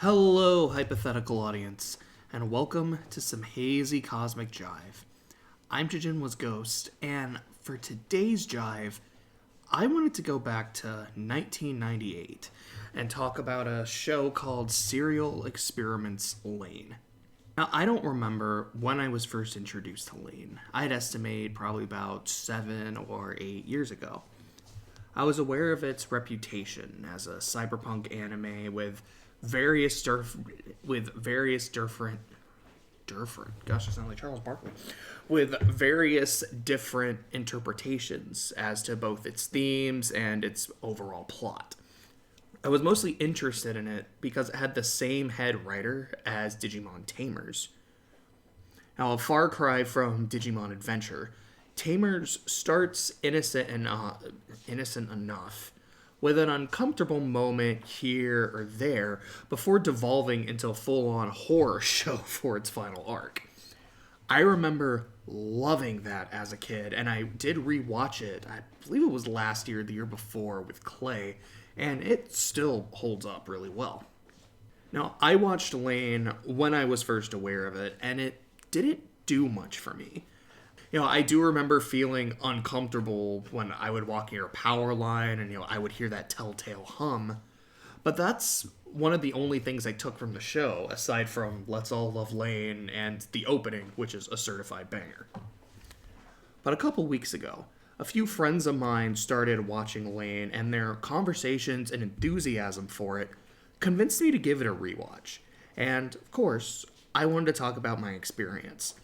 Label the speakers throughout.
Speaker 1: Hello, hypothetical audience, and welcome to some hazy cosmic jive. I'm JJNW'S Ghost, and for today's jive, I wanted to go back to 1998 and talk about a show called Serial Experiments Lain. Now, I don't remember when I was first introduced to Lain. I'd estimate probably about 7 or 8 years ago. I was aware of its reputation as a cyberpunk anime with various different gosh, I sound like Charles Barkley, with various different interpretations as to both its themes and its overall plot. I was mostly interested in it because it had the same head writer as Digimon Tamers. Now, a far cry from Digimon Adventure, Tamers starts innocent enough, with an uncomfortable moment here or there before devolving into a full-on horror show for its final arc. I remember loving that as a kid, and I did rewatch it. I believe it was last year, the year before, with Clay, and it still holds up really well. Now, I watched Lain when I was first aware of it, and it didn't do much for me. I do remember feeling uncomfortable when I would walk near a power line and, I would hear that telltale hum. But that's one of the only things I took from the show, aside from Let's All Love Lain and the opening, which is a certified banger. But a couple weeks ago, a few friends of mine started watching Lain, and their conversations and enthusiasm for it convinced me to give it a rewatch. And, of course, I wanted to talk about my experience.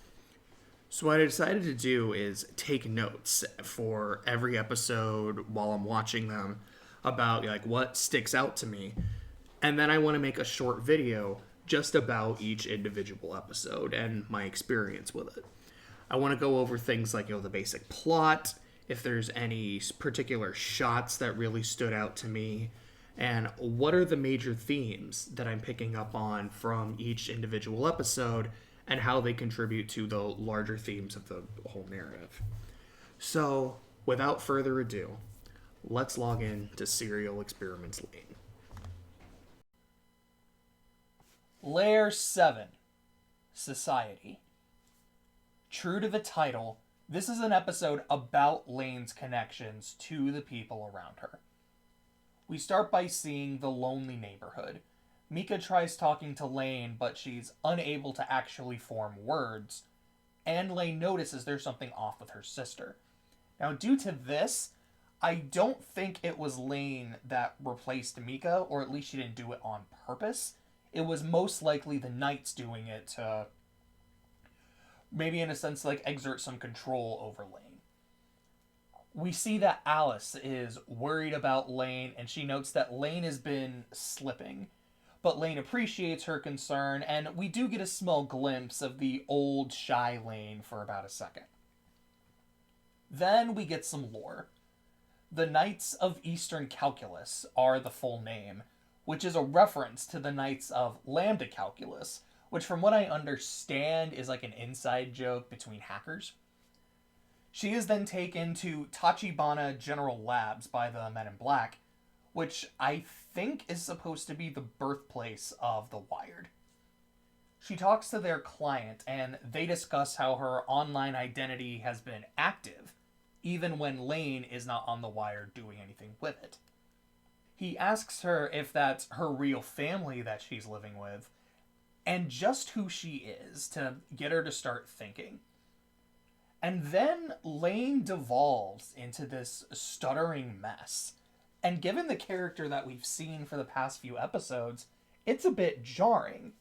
Speaker 1: So what I decided to do is take notes for every episode while I'm watching them about what sticks out to me. And then I want to make a short video just about each individual episode and my experience with it. I want to go over things like the basic plot, if there's any particular shots that really stood out to me, and what are the major themes that I'm picking up on from each individual episode and how they contribute to the larger themes of the whole narrative. So, without further ado, let's log in to Serial Experiments Lain.
Speaker 2: Layer 7, Society. True to the title, this is an episode about Lain's connections to the people around her. We start by seeing the lonely neighborhood. Mika tries talking to Lain, but she's unable to actually form words, and Lain notices there's something off with her sister. Now, due to this, I don't think it was Lain that replaced Mika, or at least she didn't do it on purpose. It was most likely the Knights doing it to, maybe in a sense, exert some control over Lain. We see that Alice is worried about Lain, and she notes that Lain has been slipping. But Lain appreciates her concern, and we do get a small glimpse of the old, shy Lain for about a second. Then we get some lore. The Knights of Eastern Calculus are the full name, which is a reference to the Knights of Lambda Calculus, which from what I understand is an inside joke between hackers. She is then taken to Tachibana General Labs by the Men in Black, which I think is supposed to be the birthplace of the Wired. She talks to their client, and they discuss how her online identity has been active, even when Lain is not on the Wired doing anything with it. He asks her if that's her real family that she's living with, and just who she is, to get her to start thinking. And then Lain devolves into this stuttering mess. And given the character that we've seen for the past few episodes, it's a bit jarring.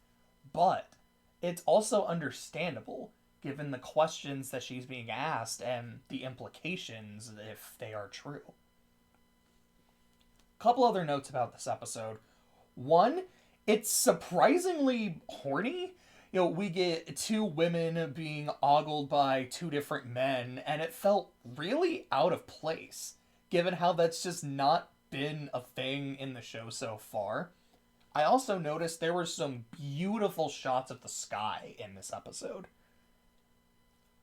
Speaker 2: But it's also understandable, given the questions that she's being asked and the implications if they are true. A couple other notes about this episode. One, it's surprisingly horny. We get two women being ogled by two different men, and it felt really out of place, given how that's just not been a thing in the show so far. I also noticed there were some beautiful shots of the sky in this episode.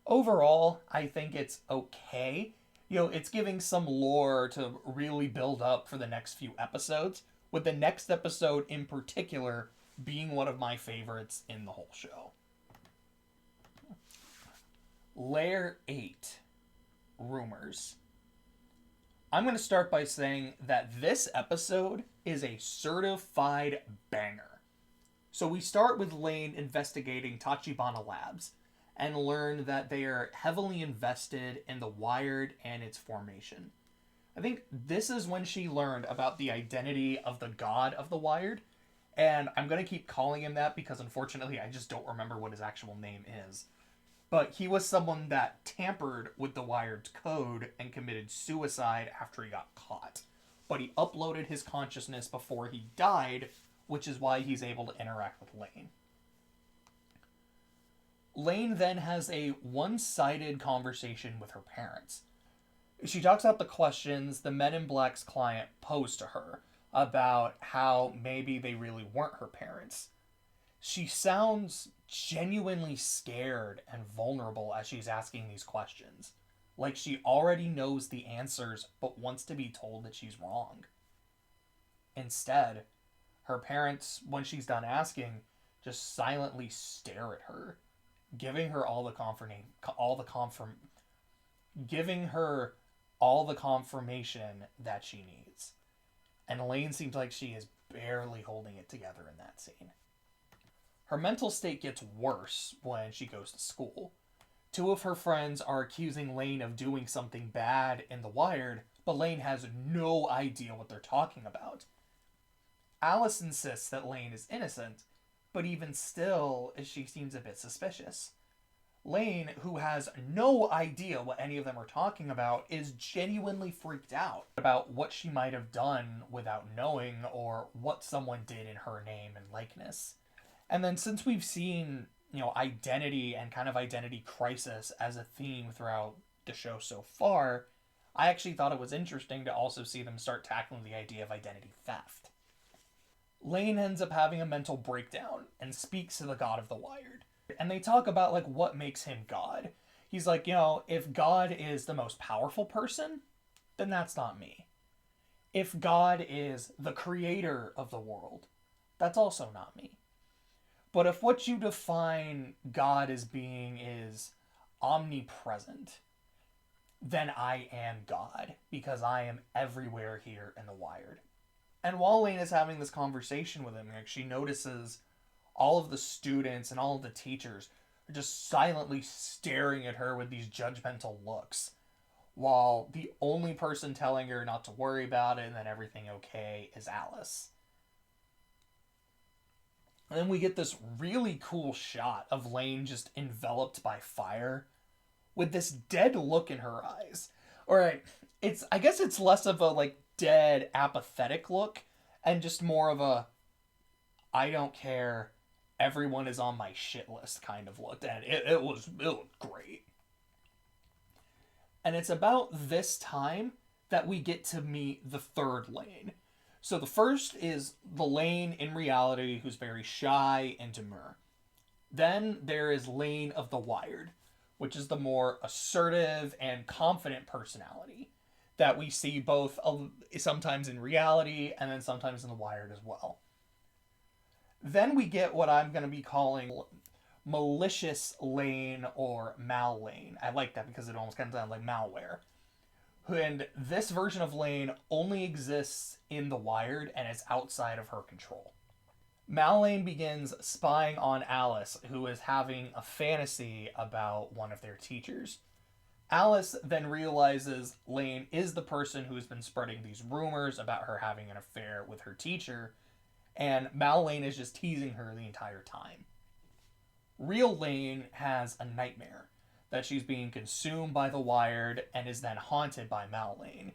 Speaker 2: Overall, I think it's okay. It's giving some lore to really build up for the next few episodes, with the next episode in particular being one of my favorites in the whole show. Layer 8, Rumors. I'm going to start by saying that this episode is a certified banger. So we start with Lain investigating Tachibana Labs and learn that they are heavily invested in the Wired and its formation. I think this is when she learned about the identity of the god of the Wired, and I'm going to keep calling him that because unfortunately I just don't remember what his actual name is. But he was someone that tampered with the Wired's code and committed suicide after he got caught. But he uploaded his consciousness before he died, which is why he's able to interact with Lain. Lain then has a one-sided conversation with her parents. She talks about the questions the Men in Black's client posed to her about how maybe they really weren't her parents. She sounds genuinely scared and vulnerable as she's asking these questions. Like she already knows the answers but wants to be told that she's wrong. Instead, her parents, when she's done asking, just silently stare at her, giving her all the confirmation that she needs. And Elaine seems like she is barely holding it together in that scene. Her mental state gets worse when she goes to school. Two of her friends are accusing Lain of doing something bad in The Wired, but Lain has no idea what they're talking about. Alice insists that Lain is innocent, but even still, she seems a bit suspicious. Lain, who has no idea what any of them are talking about, is genuinely freaked out about what she might have done without knowing or what someone did in her name and likeness. And then since we've seen, identity and kind of identity crisis as a theme throughout the show so far, I actually thought it was interesting to also see them start tackling the idea of identity theft. Lain ends up having a mental breakdown and speaks to the god of the Wired. And they talk about, what makes him God. He's like, if God is the most powerful person, then that's not me. If God is the creator of the world, that's also not me. But if what you define God as being is omnipresent, then I am God, because I am everywhere here in the Wired. And while Lain is having this conversation with him, she notices all of the students and all of the teachers are just silently staring at her with these judgmental looks, while the only person telling her not to worry about it and that everything okay is Alice. And then we get this really cool shot of Lain just enveloped by fire with this dead look in her eyes. Alright, I guess it's less of a dead apathetic look and just more of a I don't care, everyone is on my shit list kind of look. And it looked great. And it's about this time that we get to meet the third Lain. So the first is the Lain in reality who's very shy and demure. Then there is Lain of the Wired, which is the more assertive and confident personality that we see both sometimes in reality and then sometimes in the Wired as well. Then we get what I'm going to be calling malicious Lain or Mal Lain. I like that because it almost kind of sounds like malware. And this version of Lain only exists in the Wired and is outside of her control. Mal Lain begins spying on Alice, who is having a fantasy about one of their teachers. Alice then realizes Lain is the person who's been spreading these rumors about her having an affair with her teacher, and Mal Lain is just teasing her the entire time. Real Lain has a nightmare that she's being consumed by the Wired and is then haunted by Mal Lain.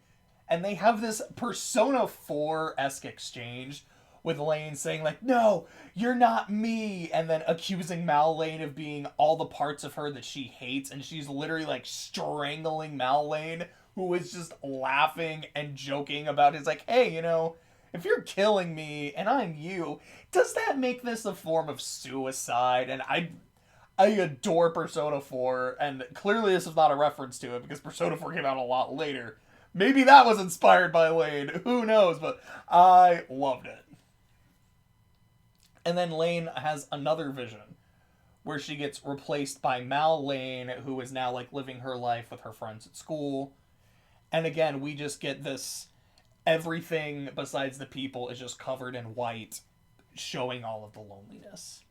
Speaker 2: And they have this Persona 4-esque exchange with Lain saying no, you're not me, and then accusing Mal Lain of being all the parts of her that she hates, and she's literally strangling Mal Lain, who is just laughing and joking about his hey, if you're killing me and I'm you, does that make this a form of suicide? And I adore Persona 4, and clearly this is not a reference to it because Persona 4 came out a lot later. Maybe that was inspired by Lain, who knows, but I loved it. And then Lane has another vision where she gets replaced by Mal Lane, who is now like living her life with her friends at school. And again, we just get this, everything besides the people is just covered in white, showing all of the loneliness.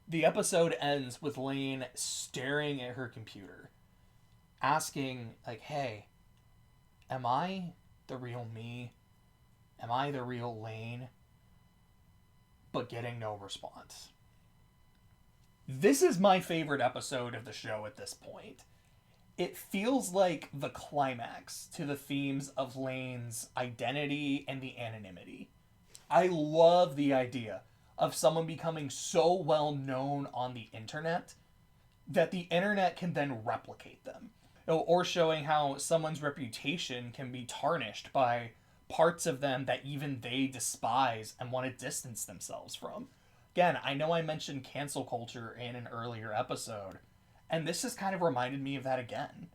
Speaker 2: The episode ends with Lane staring at her computer, asking, like, hey, am I the real me? Am I the real Lane? But getting no response. This is my favorite episode of the show at this point. It feels like the climax to the themes of Lane's identity and the anonymity. I love the idea of someone becoming so well known on the internet that the internet can then replicate them. Or showing how someone's reputation can be tarnished by parts of them that even they despise and want to distance themselves from. Again, I know I mentioned cancel culture in an earlier episode, and this has kind of reminded me of that again.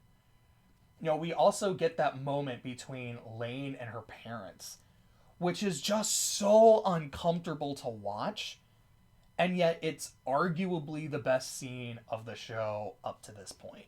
Speaker 2: We also get that moment between Lane and her parents, which is just so uncomfortable to watch, and yet it's arguably the best scene of the show up to this point.